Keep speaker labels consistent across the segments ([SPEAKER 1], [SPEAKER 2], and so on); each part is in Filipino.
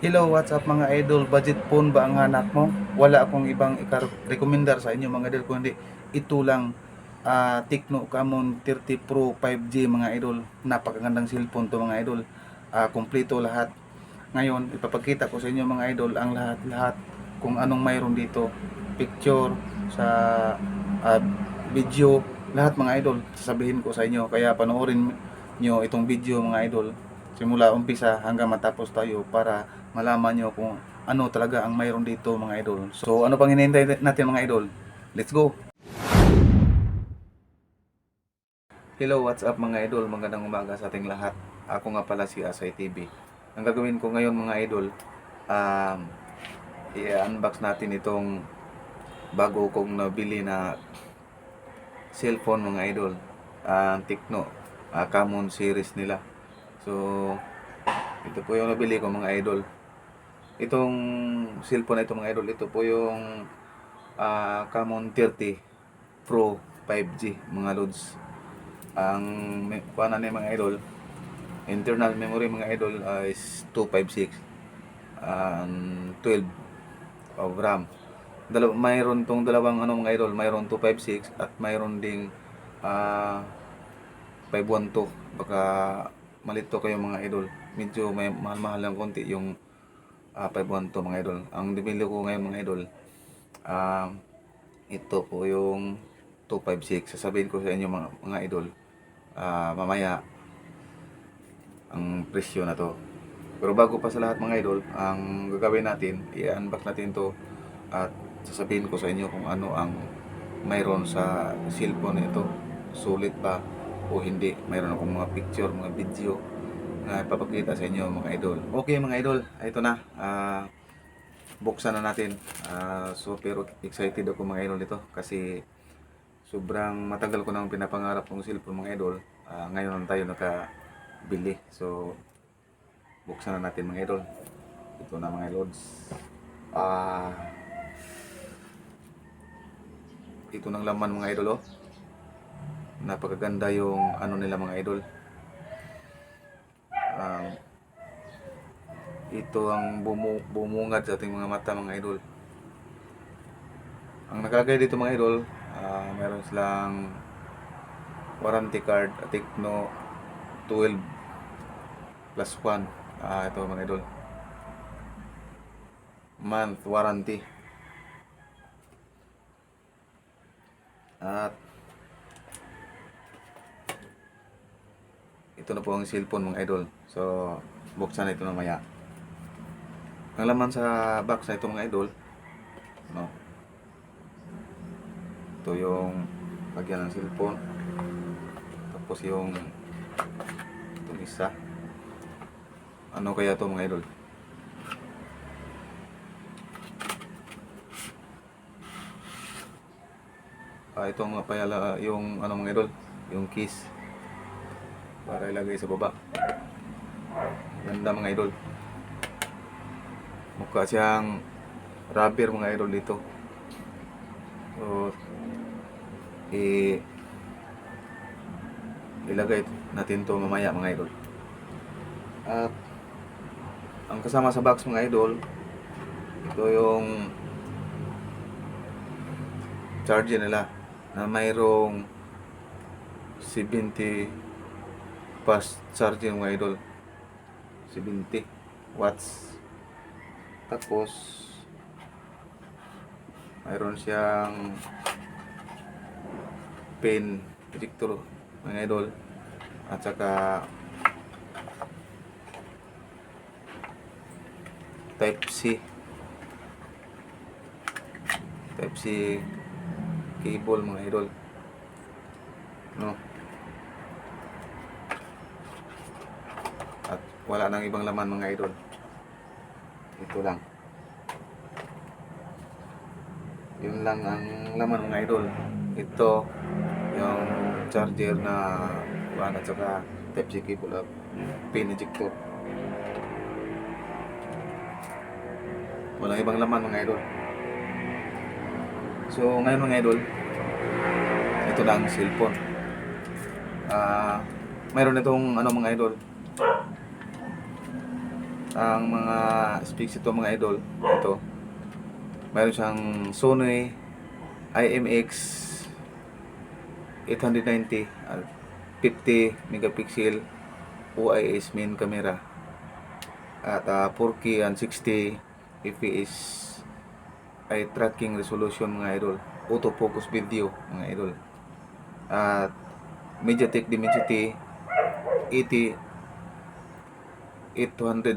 [SPEAKER 1] Hello, what's up mga idol? Budget phone ba ang hanap mo? Wala akong ibang i-recommendar sa inyo mga idol kundi ito lang, Tecno Camon 30 Pro 5G mga idol. Napakagandang cellphone to mga idol. Kompleto lahat. Ngayon, ipapakita ko sa inyo mga idol ang lahat-lahat kung anong mayroon dito. Picture, sa ah, video, lahat mga idol. Sasabihin ko sa inyo. Kaya panoorin nyo itong video mga idol. Simula umpisa hanggang matapos tayo para malaman nyo kung ano talaga ang mayroon dito mga idol. So ano pang hinihintay natin mga idol? Let's go! Hello, what's up mga idol? Magandang umaga sa ating lahat. Ako nga pala si Asay TV. Ang gagawin ko ngayon mga idol, um, i-unbox natin itong bago kong nabili na cellphone mga idol. Ang Tecno, Camon series nila. So, ito po yung nabili ko mga idol. Itong cellphone na ito mga idol, ito po yung Camon 30 Pro 5G mga loads. Ang kuha na mga idol, internal memory mga idol is 256 and 12 of RAM. Mayroon tong dalawang mga idol, mayroon 256 at mayroon ding 512. Baka malito kayo mga idol. Medyo may mahal-mahal lang konti yung 512 mga idol. Ang bibili ko ngayon mga idol, ito po yung 256. Sasabihin ko sa inyo mga idol mamaya ang presyo na to. Pero bago pa sa lahat mga idol, ang gagawin natin, i-unbox natin to at sasabihin ko sa inyo kung ano ang mayroon sa cellphone nito. Sulit ba o hindi? Mayroon akong mga picture, mga video na ipapakita sa inyo mga idol. Okay mga idol, ito na. Buksan na natin. Super excited ako mga idol nito kasi sobrang matagal ko nang pinapangarap ng cellphone mga idol. Ngayon tayo nakabili. So buksan na natin mga idol. Ito na mga lods. Ito ng laman mga idol oh. Napakaganda yung ano nila mga idol. Ito ang bumungad sa ating mga mata mga idol. Ang nakalagay dito mga idol, meron silang warranty card, Tecno 12 plus 1. Ito mga idol, month warranty. At ito na po ang cellphone mga idol. So buksan na ito mamaya. Ang laman sa box na ito mga idol, no? Ito yung lagyan ng cellphone. Tapos yung itong isa. Ano kaya ito mga idol? Ito nga pala yung ano mga idol, yung keys para ilagay sa baba. Ganda mga idol. Mukha siyang rubber mga idol dito. So ilagay natin to mamaya mga idol. At ang kasama sa box mga idol, ito yung charger nila na mayroong 70 fast charging mga idol, 70 watts. Tapos mayroon siyang pen ejector mga idol, at saka type C cable mga idol, no? At wala nang ibang laman mga idol, ito lang, yun lang ang laman mga idol. Ito yung charger na at saka type C cable at pin ejector. Walang ibang laman mga idol. So ngayon mga idol, ito na ang cellphone. Mayroon itong ano mga idol, Ang mga specs ito mga idol, ito. Mayroon siyang Sony IMX 890 50 megapixel OIS main camera at 4K and 60 fps eye tracking resolution mga idol, autofocus video mga idol, at MediaTek Dimensity 800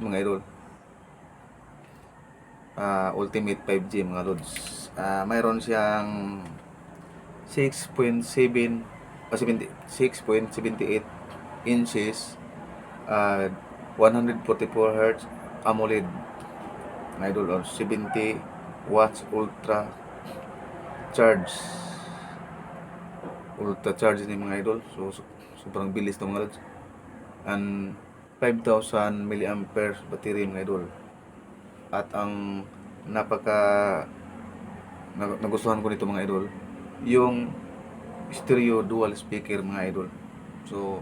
[SPEAKER 1] mga idol, Ultimate 5G mga lods. Mayroon siyang 6.78 inches, 144 Hz AMOLED mga idol, or 70 watts ultra charge ni mga idol. So sobrang bilis ng mga lods, and 5,000 milliampere battery mga idol. At ang nagustuhan ko nito mga idol, yung stereo dual speaker mga idol. So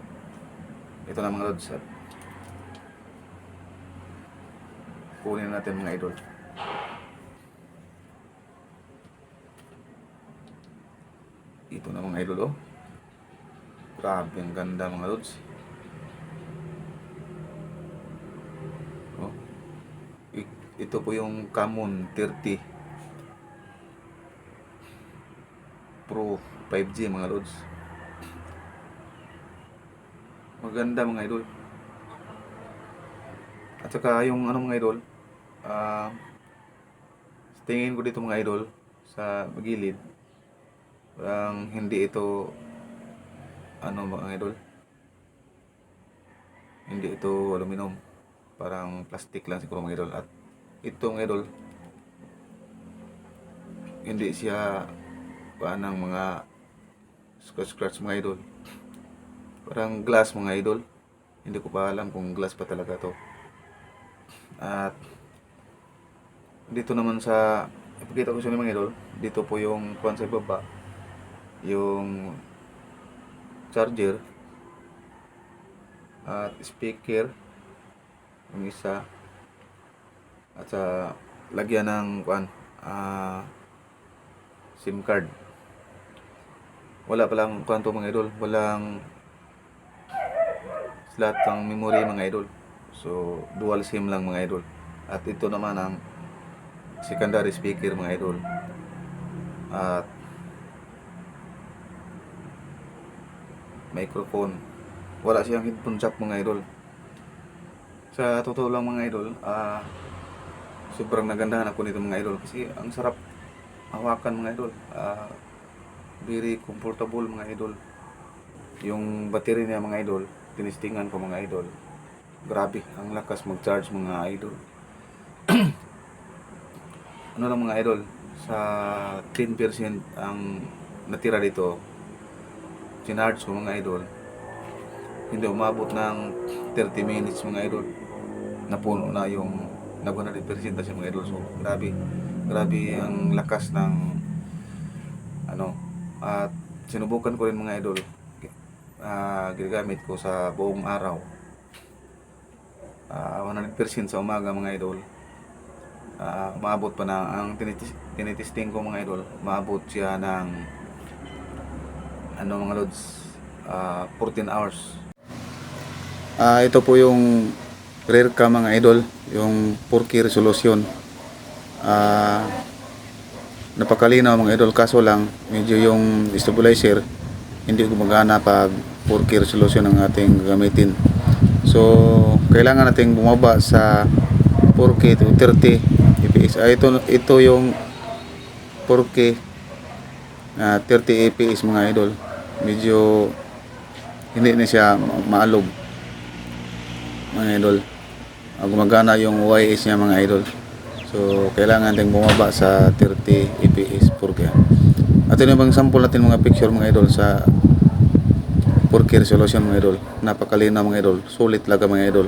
[SPEAKER 1] ito na mga lods, at kunin natin mga idol. Ito na mga idol, oh. Grabe, ang ganda mga lods. Oh. Ito po yung Camon 30 Pro 5G mga lods. Maganda mga idol. At saka yung mga idol, tingin ko dito mga idol sa gilid, parang hindi ito mga idol, hindi ito aluminum, parang plastic lang siguro mga idol. At ito mga idol, hindi siya ng mga scratch mga idol, parang glass mga idol. Hindi ko pa alam kung glass pa talaga to. At dito naman sa ipakita ko sa mga idol, dito po yung kuwan sa baba, yung charger at speaker yung isa, at sa lagyan ng kuwan, SIM card. Wala palang kuwan to mga idol, walang slot ng memory mga idol. So dual SIM lang mga idol. At ito naman ang secondary speaker mga idol. At microphone. Wala siyang headphone jack mga idol. Sa totoo lang mga idol, sobrang nagandahan ako nito mga idol, kasi ang sarap hawakan mga idol. Very comfortable mga idol. Yung battery niya mga idol, tinistingan ko mga idol. Grabe, ang lakas mag-charge mga idol. Ano lang mga idol, sa 10% ang natira dito, sinarge ko mga idol, hindi umabot ng 30 minutes mga idol, napuno na yung nag 100% na siya mga idol. So grabe ang lakas ng at sinubukan ko rin mga idol, ginagamit ko sa buong araw, 100% sa umaga mga idol. Maabot pa na ang tinitesting ko mga idol, maabot siya ng mga loads, 14 hours. Ito po yung rear cam mga idol, yung 4K resolution. Napakalinaw mga idol, kaso lang medyo yung stabilizer hindi gumagana pag 4K resolution ang ating gagamitin. So kailangan nating bumaba sa 4K to 30 fps. Ito yung 4K 30 fps mga idol. Medyo hindi na siya maalog mga idol. Gumagana yung OIS niya mga idol. So kailangan nating bumaba sa 30 fps 4K. At ito yung sample natin mga picture mga idol sa 4K resolution mga idol. Napakalinaw mga idol. Sulit talaga mga idol.